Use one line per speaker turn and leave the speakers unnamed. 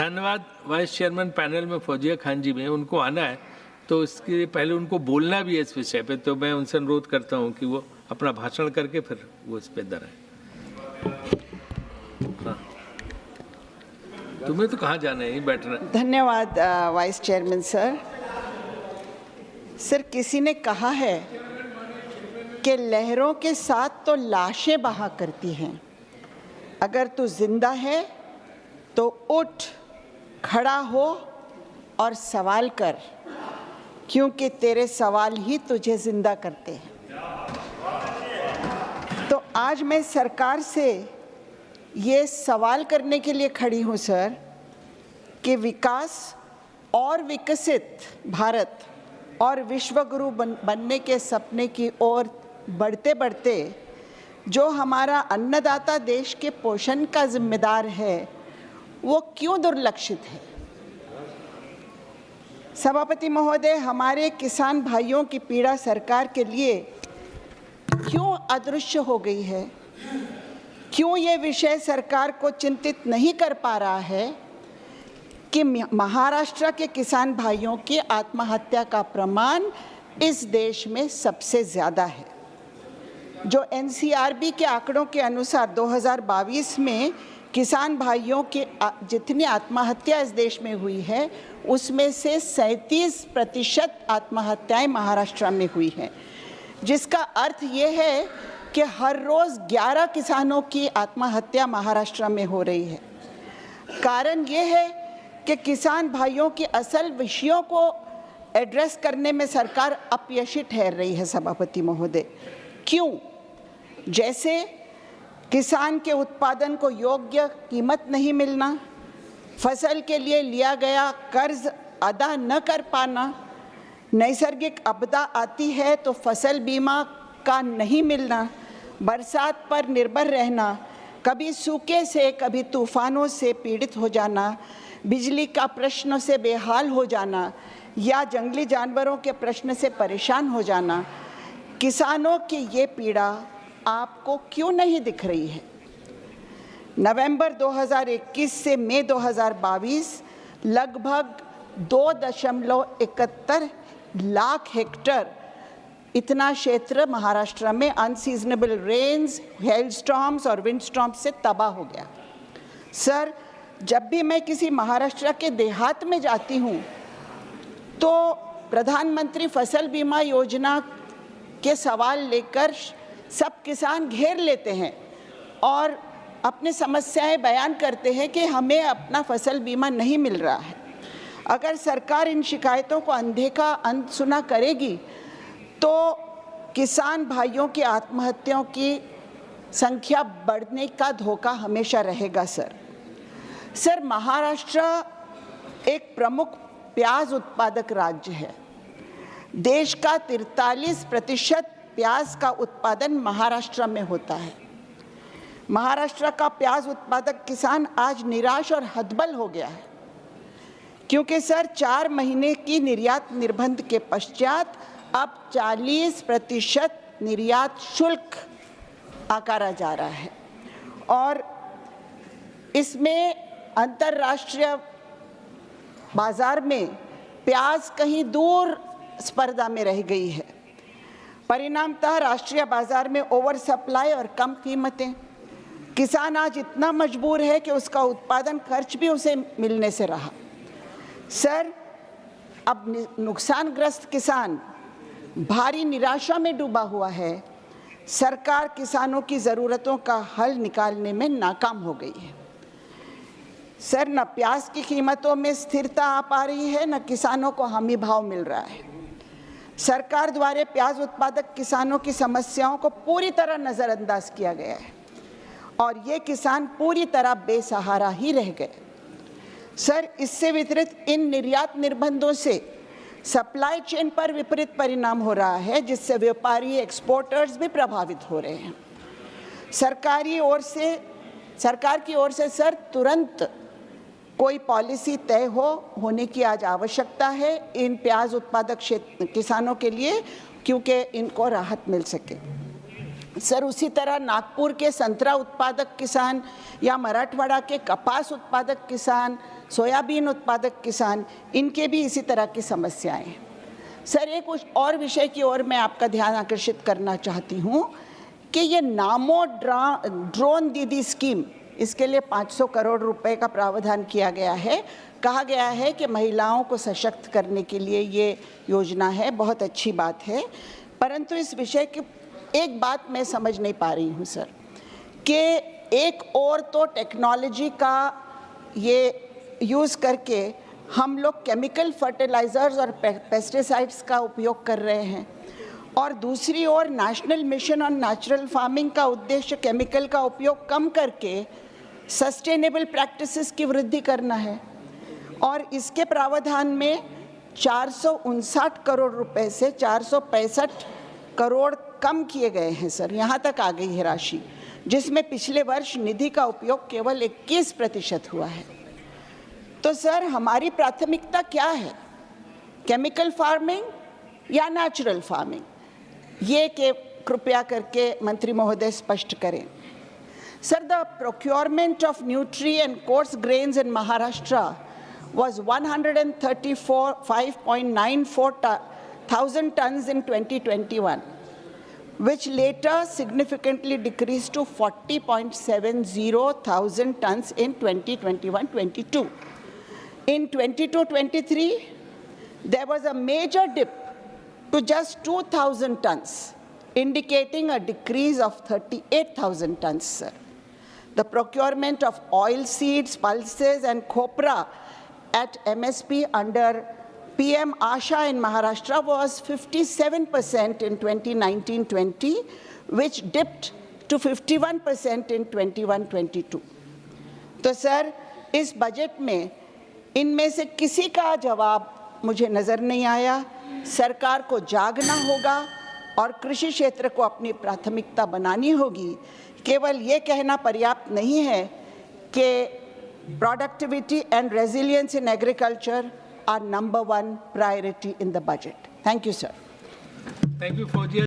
धन्यवाद vice chairman panel में फौजिया खान जी में, उनको आना है तो इसके पहले उनको बोलना भी है इस विषय पे, तो मैं उनसे अनुरोध करता हूँ कि वो अपना भाषण करके फिर वो इस पे दर है। हाँ, तुम्हें तो कहाँ जाना है, यहीं बैठना है।
धन्यवाद वाइस चेयरमैन सर। सर, किसी ने कहा है कि लहरों के साथ तो लाशें बहा करती हैं, अगर तू जिंदा है तो उठ, खड़ा हो और सवाल कर, क्योंकि तेरे सवाल ही तुझे जिंदा करते हैं। तो आज मैं सरकार से ये सवाल करने के लिए खड़ी हूँ सर कि विकास और विकसित भारत और विश्वगुरु बनने के सपने की ओर बढ़ते बढ़ते जो हमारा अन्नदाता देश के पोषण का जिम्मेदार है वो क्यों दुर्लक्षित है। सभापति महोदय, हमारे किसान भाइयों की पीड़ा सरकार के लिए क्यों अदृश्य हो गई है? क्यों ये विषय सरकार को चिंतित नहीं कर पा रहा है कि महाराष्ट्र के किसान भाइयों की आत्महत्या का प्रमाण इस देश में सबसे ज़्यादा है। जो एनसीआरबी के आंकड़ों के अनुसार 2022 में किसान भाइयों की जितनी आत्महत्या इस देश में हुई है उसमें से 37% आत्महत्याएं महाराष्ट्र में हुई हैं, जिसका अर्थ ये है कि हर रोज़ 11 किसानों की आत्महत्या महाराष्ट्र में हो रही है। कारण ये है कि किसान भाइयों की असल विषयों को एड्रेस करने में सरकार अपयशी ठहर रही है। सभापति महोदय, क्यों? जैसे किसान के उत्पादन को योग्य कीमत नहीं मिलना, फसल के लिए लिया गया कर्ज अदा न कर पाना, नैसर्गिक आपदा आती है तो फसल बीमा का नहीं मिलना, बरसात पर निर्भर रहना, कभी सूखे से कभी तूफानों से पीड़ित हो जाना, बिजली का प्रश्न से बेहाल हो जाना या जंगली जानवरों के प्रश्न से परेशान हो जाना। किसानों की ये पीड़ा आपको क्यों नहीं दिख रही है? नवंबर 2021 से मई 2022 लगभग 2.71 लाख हेक्टेयर इतना क्षेत्र महाराष्ट्र में अनसीजनेबल रेन्स, हेलस्टॉर्म्स और विंडस्टॉर्म्स से तबाह हो गया। सर, जब भी मैं किसी महाराष्ट्र के देहात में जाती हूँ तो प्रधानमंत्री फसल बीमा योजना के सवाल लेकर सब किसान घेर लेते हैं और अपनी समस्याएं बयान करते हैं कि हमें अपना फसल बीमा नहीं मिल रहा है। अगर सरकार इन शिकायतों को अनदेखा अनसुना करेगी तो किसान भाइयों की आत्महत्याओं की संख्या बढ़ने का धोखा हमेशा रहेगा। सर, महाराष्ट्र एक प्रमुख प्याज उत्पादक राज्य है। देश का 43% प्याज का उत्पादन महाराष्ट्र में होता है। महाराष्ट्र का प्याज उत्पादक किसान आज निराश और हतबल हो गया है, क्योंकि सर 4 महीने की निर्यात निर्बंध के पश्चात अब 40% निर्यात शुल्क आकारा जा रहा है और इसमें अंतर्राष्ट्रीय बाजार में प्याज कहीं दूर स्पर्धा में रह गई है। परिणामतः राष्ट्रीय बाजार में ओवर सप्लाई और कम कीमतें, किसान आज इतना मजबूर है कि उसका उत्पादन खर्च भी उसे मिलने से रहा। सर, अब नुकसानग्रस्त किसान भारी निराशा में डूबा हुआ है। सरकार किसानों की ज़रूरतों का हल निकालने में नाकाम हो गई है। सर, न प्याज की कीमतों में स्थिरता आ पा रही है, न किसानों को हमी भाव मिल रहा है। सरकार द्वारा प्याज उत्पादक किसानों की समस्याओं को पूरी तरह नज़रअंदाज किया गया है और ये किसान पूरी तरह बेसहारा ही रह गए। सर, इससे विपरीत इन निर्यात निर्बंधों से सप्लाई चेन पर विपरीत परिणाम हो रहा है, जिससे व्यापारी एक्सपोर्टर्स भी प्रभावित हो रहे हैं। सरकार की ओर से सर तुरंत कोई पॉलिसी तय होने की आज आवश्यकता है इन प्याज उत्पादक किसानों के लिए, क्योंकि इनको राहत मिल सके। सर, उसी तरह नागपुर के संतरा उत्पादक किसान या मराठवाड़ा के कपास उत्पादक किसान, सोयाबीन उत्पादक किसान, इनके भी इसी तरह की समस्याएं हैं। सर, एक और विषय की ओर मैं आपका ध्यान आकर्षित करना चाहती हूँ कि ये नामो ड्रोन दीदी स्कीम, इसके लिए 500 करोड़ रुपए का प्रावधान किया गया है। कहा गया है कि महिलाओं को सशक्त करने के लिए ये योजना है, बहुत अच्छी बात है। परंतु इस विषय की एक बात मैं समझ नहीं पा रही हूँ सर, कि एक और तो टेक्नोलॉजी का ये यूज़ करके हम लोग केमिकल फर्टिलाइज़र्स और पेस्टिसाइड्स का उपयोग कर रहे हैं, और दूसरी ओर national mission on natural farming का उद्देश्य केमिकल का उपयोग कम करके सस्टेनेबल प्रैक्टिसेस की वृद्धि करना है। और इसके प्रावधान में 459 करोड़ रुपए से 465 करोड़ कम किए गए हैं सर, यहाँ तक आ गई है राशि, जिसमें पिछले वर्ष निधि का उपयोग केवल 21% हुआ है। तो सर, हमारी प्राथमिकता क्या है, केमिकल फार्मिंग या नेचुरल फार्मिंग? ये के कृपया करके मंत्री महोदय स्पष्ट करें। Sir, the procurement of nutri and coarse grains in Maharashtra was 135.94 thousand tons in 2021, which later significantly decreased to 40.70 thousand tons in 2021-22. In 22-23, there was a major dip to just 2,000 tons, indicating a decrease of 38,000 tons, sir. The procurement of oil seeds, pulses, and copra at MSP under PM Asha in Maharashtra was 57% in 2019-20, which dipped to 51% in 21-22. तो sir, इस budget में इनमें से किसी का जवाब मुझे नज़र नहीं आया। सरकार को जागना होगा और कृषि क्षेत्र को अपनी प्राथमिकता बनानी होगी। केवल ये कहना पर्याप्त नहीं है कि productivity and resilience in agriculture are number 1 priority in the budget. Thank you sir.
Thank you Fauzia.